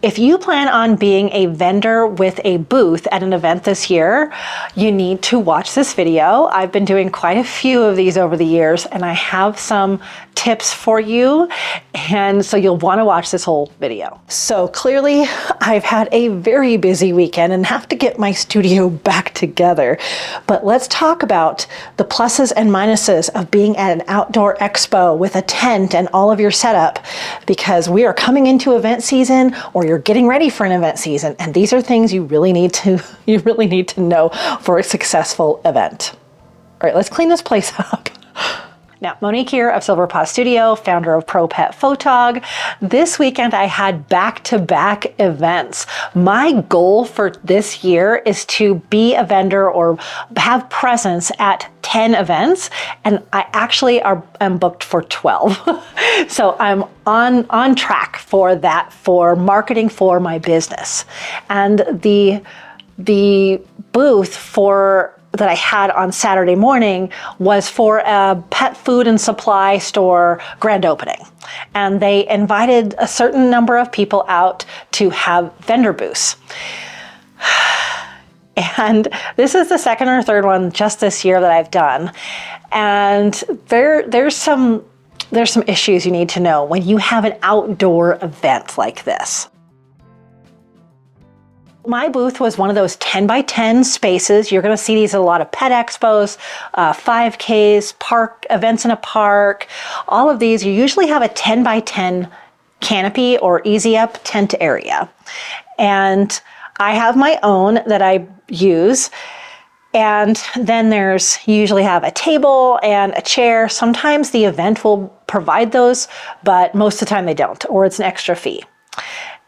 If you plan on being a vendor with a booth at an event this year, you need to watch this video. I've been doing quite a few of these over the years, and I have some tips for you, and so you'll want to watch this whole video. So clearly, I've had a very busy weekend and have to get my studio back together. But let's talk about the pluses and minuses of being at an outdoor expo with a tent and all of your setup, because we are coming into event season, or you're getting ready for an event season, and these are things you really need to know for a successful event. All right, let's clean this place up. Now, Monique here of Silver Paw Studio, founder of Pro Pet Photog. This weekend I had back-to-back events. My goal for this year is to be a vendor or have presence at 10 events, and I actually am booked for 12. So I'm on track for that, for marketing for my business. And the booth that I had on Saturday morning was for a pet food and supply store grand opening. And they invited a certain number of people out to have vendor booths. And this is the second or third one just this year that I've done. And there's some issues you need to know when you have an outdoor event like this. My booth was one of those 10 by 10 spaces. You're going to see these at a lot of pet expos, 5Ks, park events in a park. All of these, you usually have a 10 by 10 canopy or easy up tent area. And I have my own that I use. And then you usually have a table and a chair. Sometimes the event will provide those, but most of the time they don't, or it's an extra fee.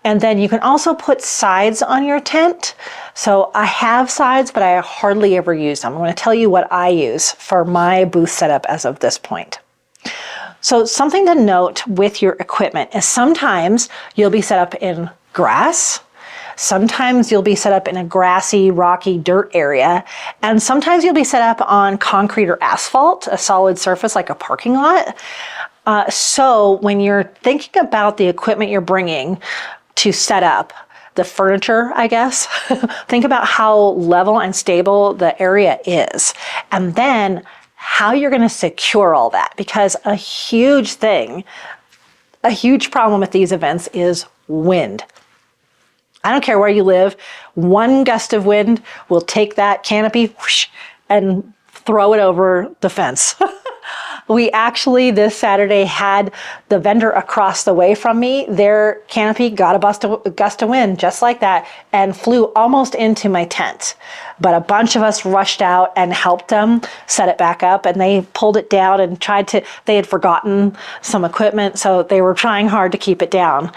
And then you can also put sides on your tent. So I have sides, but I hardly ever use them. I'm going to tell you what I use for my booth setup as of this point. So something to note with your equipment is sometimes you'll be set up in grass. Sometimes you'll be set up in a grassy, rocky dirt area. And sometimes you'll be set up on concrete or asphalt, a solid surface like a parking lot. So when you're thinking about the equipment you're bringing to set up, the furniture, I guess, think about how level and stable the area is. And then how you're going to secure all that. Because a huge problem with these events is wind. I don't care where you live, one gust of wind will take that canopy whoosh, and throw it over the fence. We actually, this Saturday, had the vendor across the way from me. Their canopy got a gust of wind just like that and flew almost into my tent. But a bunch of us rushed out and helped them set it back up, and they pulled it down and they had forgotten some equipment, so they were trying hard to keep it down.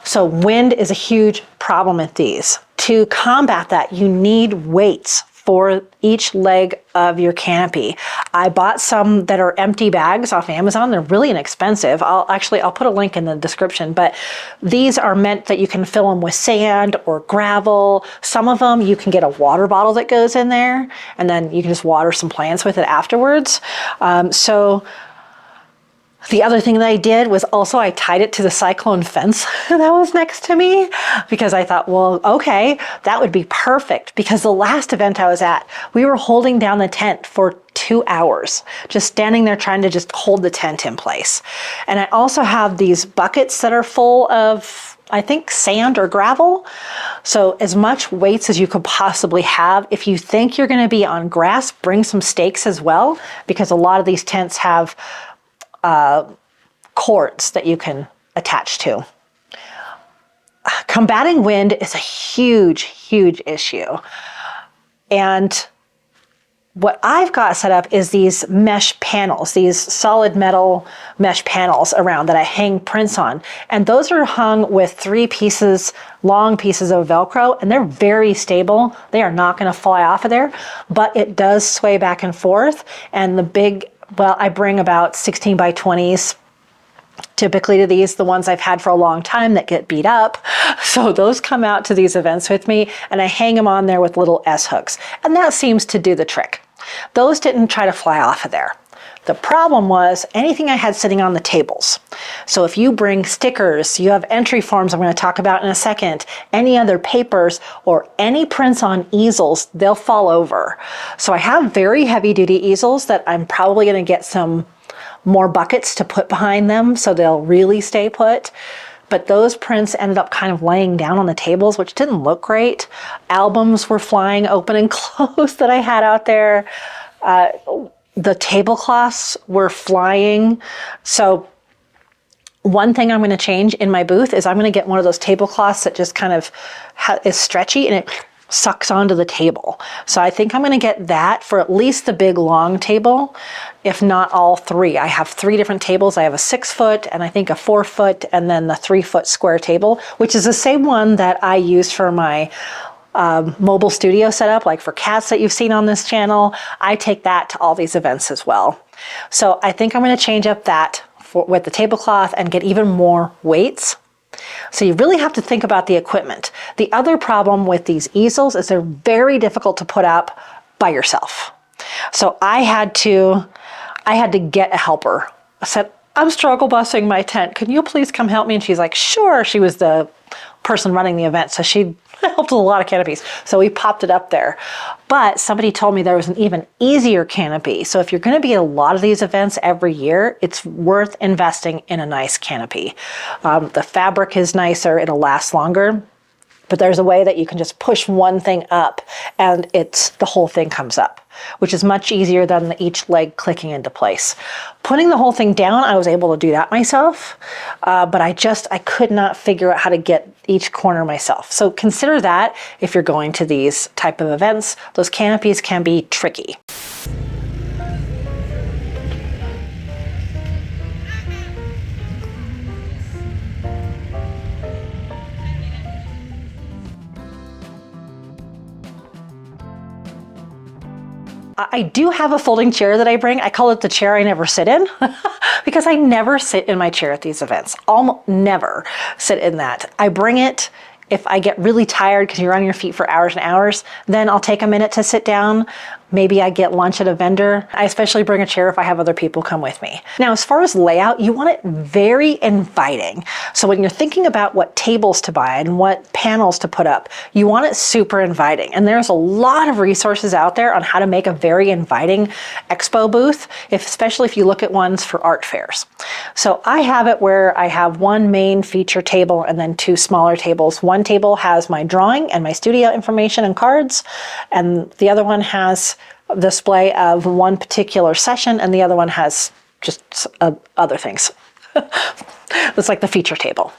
So wind is a huge problem with these. To combat that, you need weights for each leg of your canopy. I bought some that are empty bags off Amazon. They're really inexpensive. I'll put a link in the description, but these are meant that you can fill them with sand or gravel. Some of them you can get a water bottle that goes in there, and then you can just water some plants with it afterwards. The other thing that I did was also I tied it to the cyclone fence that was next to me, because I thought, well, okay, that would be perfect, because the last event I was at, we were holding down the tent for 2 hours, just standing there trying to just hold the tent in place. And I also have these buckets that are full of, I think, sand or gravel. So as much weights as you could possibly have. If you think you're going to be on grass, bring some stakes as well, because a lot of these tents have cords that you can attach to. Combating wind is a huge, huge issue. And what I've got set up is these mesh panels, these solid metal mesh panels around that I hang prints on. And those are hung with 3 long pieces of Velcro, and they're very stable. They are not going to fly off of there, but it does sway back and forth. And I bring about 16 by 20s typically to these, the ones I've had for a long time that get beat up. So those come out to these events with me, and I hang them on there with little S hooks. And that seems to do the trick. Those didn't try to fly off of there. The problem was anything I had sitting on the tables. So if you bring stickers, you have entry forms I'm going to talk about in a second, any other papers, or any prints on easels, they'll fall over. So I have very heavy duty easels that I'm probably going to get some more buckets to put behind them so they'll really stay put. But those prints ended up kind of laying down on the tables, which didn't look great. Albums were flying open and closed that I had out there. The tablecloths were flying. So one thing I'm going to change in my booth is I'm going to get one of those tablecloths that just kind of is stretchy and it sucks onto the table. So I think I'm going to get that for at least the big long table, if not all three. I have 3 different tables. I have a 6-foot and I think a 4-foot and then the 3-foot square table, which is the same one that I used for my mobile studio setup, like for cats that you've seen on this channel. I take that to all these events as well. So I think I'm going to change up that with the tablecloth and get even more weights. So you really have to think about the equipment. The other problem with these easels is they're very difficult to put up by yourself. So I had to get a helper. I said, I'm struggle busing my tent. Can you please come help me? And she's like, sure. She was the person running the event, so she helped with a lot of canopies. So we popped it up there. But somebody told me there was an even easier canopy. So if you're going to be at a lot of these events every year, it's worth investing in a nice canopy. The fabric is nicer, it'll last longer. But there's a way that you can just push one thing up and the whole thing comes up, which is much easier than each leg clicking into place. Putting the whole thing down, I was able to do that myself, but I could not figure out how to get each corner myself. So consider that if you're going to these type of events. Those canopies can be tricky. I do have a folding chair that I bring. I call it the chair I never sit in because I never sit in my chair at these events. Almost never sit in that. I bring it if I get really tired because you're on your feet for hours and hours, then I'll take a minute to sit down. Maybe I get lunch at a vendor. I especially bring a chair if I have other people come with me. Now, as far as layout, you want it very inviting. So when you're thinking about what tables to buy and what panels to put up, you want it super inviting. And there's a lot of resources out there on how to make a very inviting expo booth, especially if you look at ones for art fairs. So I have it where I have one main feature table and then 2 smaller tables. One table has my drawing and my studio information and cards, and the other one has display of one particular session, and the other one has just other things. It's like the feature table.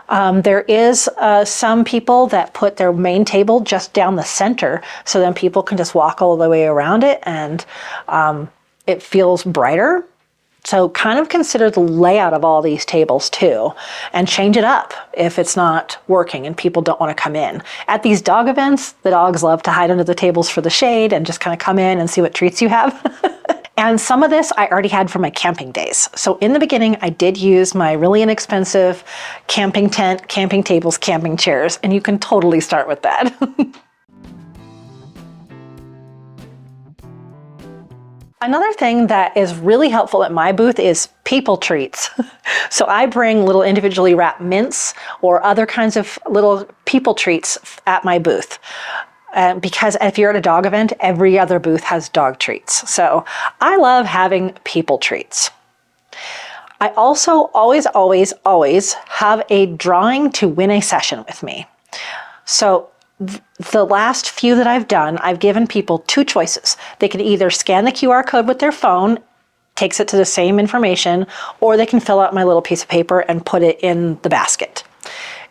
There is some people that put their main table just down the center, so then people can just walk all the way around it, and it feels brighter. So kind of consider the layout of all these tables too, and change it up if it's not working and people don't want to come in. At these dog events, the dogs love to hide under the tables for the shade and just kind of come in and see what treats you have. And some of this I already had from my camping days. So in the beginning, I did use my really inexpensive camping tent, camping tables, camping chairs, and you can totally start with that. Another thing that is really helpful at my booth is people treats. So I bring little individually wrapped mints or other kinds of little people treats at my booth. Because if you're at a dog event, every other booth has dog treats. So I love having people treats. I also always have a drawing to win a session with me. So the last few that I've done, I've given people 2 choices. They can either scan the QR code with their phone, takes it to the same information, or they can fill out my little piece of paper and put it in the basket.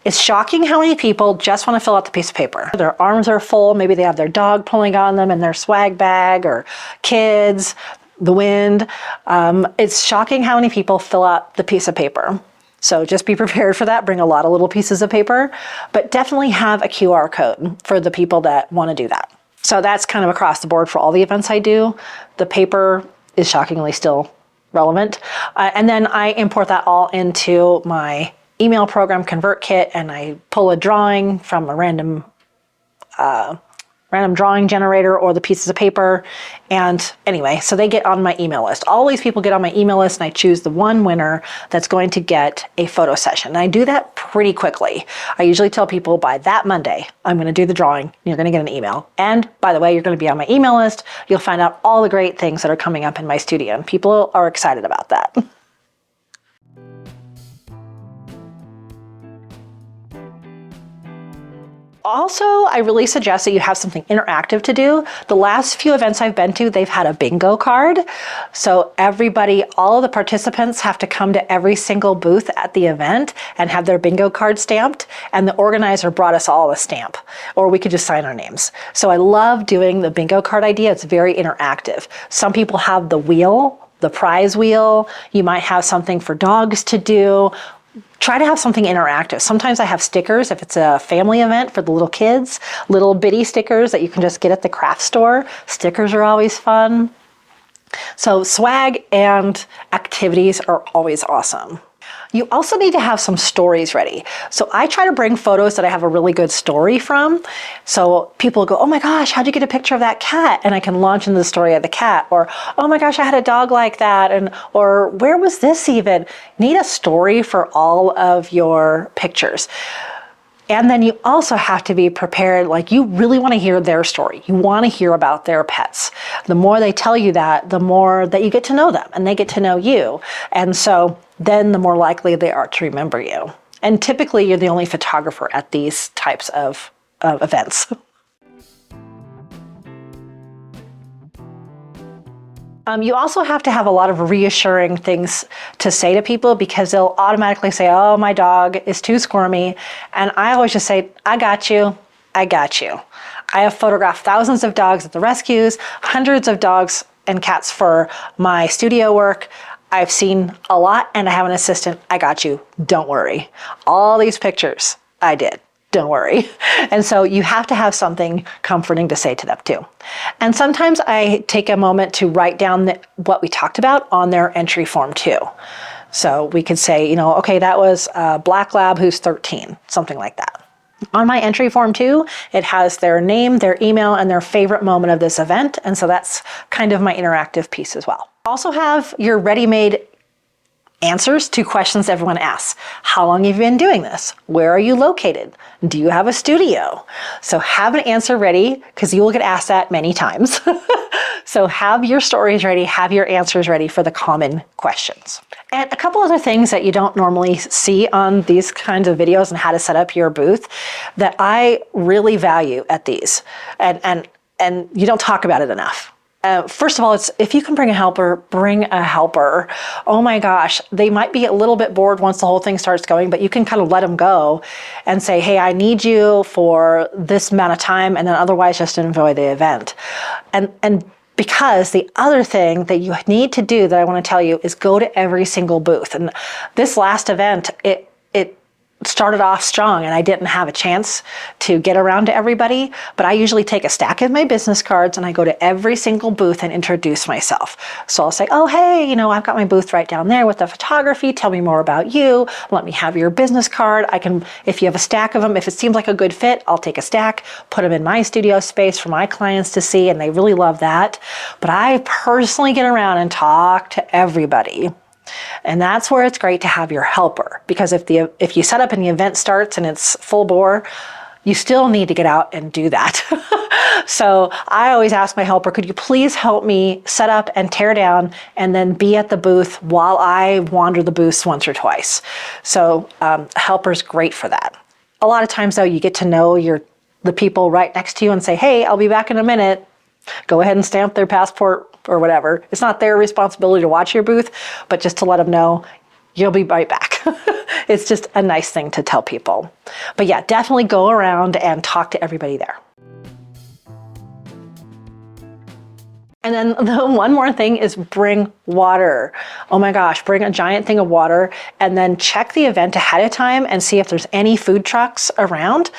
It's shocking how many people just want to fill out the piece of paper. Their arms are full, maybe they have their dog pulling on them in their swag bag, or kids, the wind. It's shocking how many people fill out the piece of paper. So just be prepared for that. Bring a lot of little pieces of paper, but definitely have a QR code for the people that want to do that. So that's kind of across the board for all the events I do. The paper is shockingly still relevant. And then I import that all into my email program ConvertKit, and I pull a drawing from a random random drawing generator or the pieces of paper. And anyway, so they get on my email list. All these people get on my email list, and I choose the one winner that's going to get a photo session. And I do that pretty quickly. I usually tell people by that Monday, I'm going to do the drawing. You're going to get an email. And by the way, you're going to be on my email list. You'll find out all the great things that are coming up in my studio. And people are excited about that. Also, I really suggest that you have something interactive to do. The last few events I've been to, they've had a bingo card. So everybody, all of the participants have to come to every single booth at the event and have their bingo card stamped. And the organizer brought us all a stamp, or we could just sign our names. So I love doing the bingo card idea. It's very interactive. Some people have the wheel, the prize wheel. You might have something for dogs to do. Try to have something interactive. Sometimes I have stickers if it's a family event for the little kids, little bitty stickers that you can just get at the craft store. Stickers are always fun. So swag and activities are always awesome. You also need to have some stories ready. So I try to bring photos that I have a really good story from. So people go, oh my gosh, how'd you get a picture of that cat? And I can launch into the story of the cat. Or, oh my gosh, I had a dog like that. And, or where was this even? Need a story for all of your pictures. And then you also have to be prepared, like you really want to hear their story. You want to hear about their pets. The more they tell you that, the more that you get to know them and they get to know you. And so then the more likely they are to remember you. And typically you're the only photographer at these types of events. You also have to have a lot of reassuring things to say to people because they'll automatically say, oh, my dog is too squirmy. And I always just say, I got you. I got you. I have photographed thousands of dogs at the rescues, hundreds of dogs and cats for my studio work. I've seen a lot and I have an assistant. I got you. Don't worry. All these pictures I did. Don't worry. And so you have to have something comforting to say to them too. And sometimes I take a moment to write down what we talked about on their entry form too. So we could say, you know, okay, that was a black lab who's 13, something like that. On my entry form too, it has their name, their email, and their favorite moment of this event. And so that's kind of my interactive piece as well. Also have your ready-made answers to questions everyone asks. How long have you been doing this? Where are you located? Do you have a studio? So have an answer ready because you will get asked that many times. So have your stories ready, have your answers ready for the common questions. And a couple other things that you don't normally see on these kinds of videos and how to set up your booth that I really value at these. And you don't talk about it enough. First of all, it's if you can bring a helper, bring a helper. Oh my gosh, they might be a little bit bored once the whole thing starts going, but you can kind of let them go and say, hey, I need you for this amount of time, and then otherwise just enjoy the event. And because the other thing that you need to do that I want to tell you is go to every single booth. And this last event, it started off strong and I didn't have a chance to get around to everybody, but I usually take a stack of my business cards and I go to every single booth and introduce myself. So I'll say, oh, hey, you know, I've got my booth right down there with the photography. Tell me more about you. Let me have your business card. I can, if you have a stack of them, if it seems like a good fit, I'll take a stack, put them in my studio space for my clients to see, and they really love that. But I personally get around and talk to everybody. And that's where it's great to have your helper, because if you set up and the event starts and it's full bore, you still need to get out and do that. So I always ask my helper, could you please help me set up and tear down and then be at the booth while I wander the booths once or twice. So a helper's great for that. A lot of times though, you get to know the people right next to you and say, hey, I'll be back in a minute. Go ahead and stamp their passport or whatever. It's not their responsibility to watch your booth, but just to let them know you'll be right back. It's just a nice thing to tell people. But yeah, definitely go around and talk to everybody there. And then the one more thing is bring water. Oh my gosh, bring a giant thing of water and then check the event ahead of time and see if there's any food trucks around.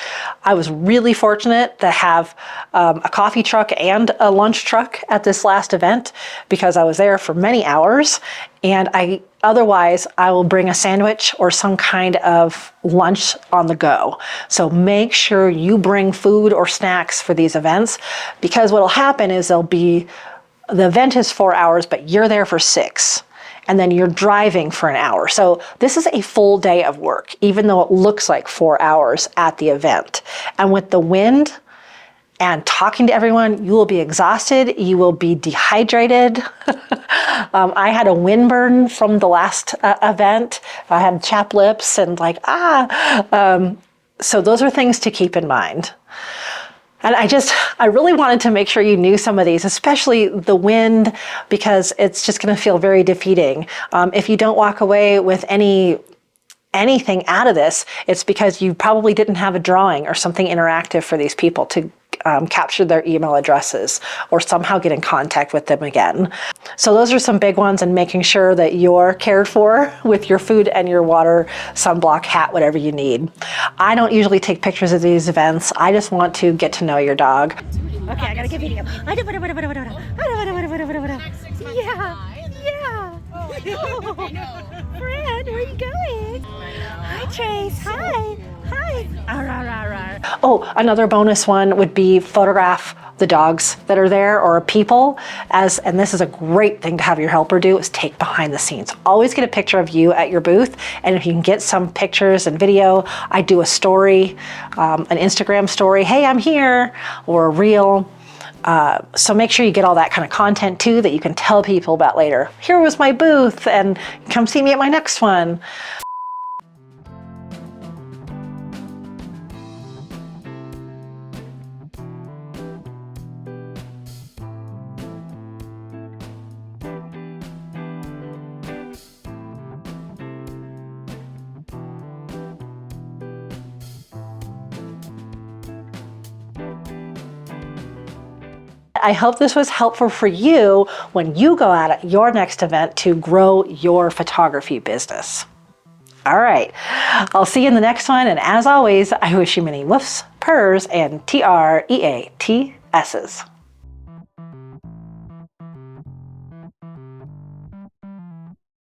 I was really fortunate to have a coffee truck and a lunch truck at this last event because I was there for many hours, and I Otherwise, I will bring a sandwich or some kind of lunch on the go. So make sure you bring food or snacks for these events, because what will happen is the event is 4 hours, but you're there for 6. And then you're driving for an hour. So this is a full day of work, even though it looks like 4 hours at the event. And with the wind and talking to everyone, you will be exhausted, you will be dehydrated. I had a windburn from the last event. I had chapped lips and so those are things to keep in mind. And I really wanted to make sure you knew some of these, especially the wind, because it's just going to feel very defeating. If you don't walk away with anything out of this, it's because you probably didn't have a drawing or something interactive for these people to capture their email addresses or somehow get in contact with them again. So those are some big ones, and making sure that you're cared for with your food and your water, sunblock, hat, whatever you need. I don't usually take pictures of these events. I just want to get to know your dog. Okay, I gotta get video. Yeah. Fred, where are you going? Hi, Trace. Hi. Oh, another bonus one would be photograph the dogs that are there or people, and this is a great thing to have your helper do, is take behind the scenes. Always get a picture of you at your booth, and if you can get some pictures and video, I do a story, an Instagram story, hey, I'm here, or a reel. So make sure you get all that kind of content too that you can tell people about later. Here was my booth, and come see me at my next one. I hope this was helpful for you when you go out at your next event to grow your photography business. All right, I'll see you in the next one. And as always, I wish you many woofs, purrs, and TREATSs.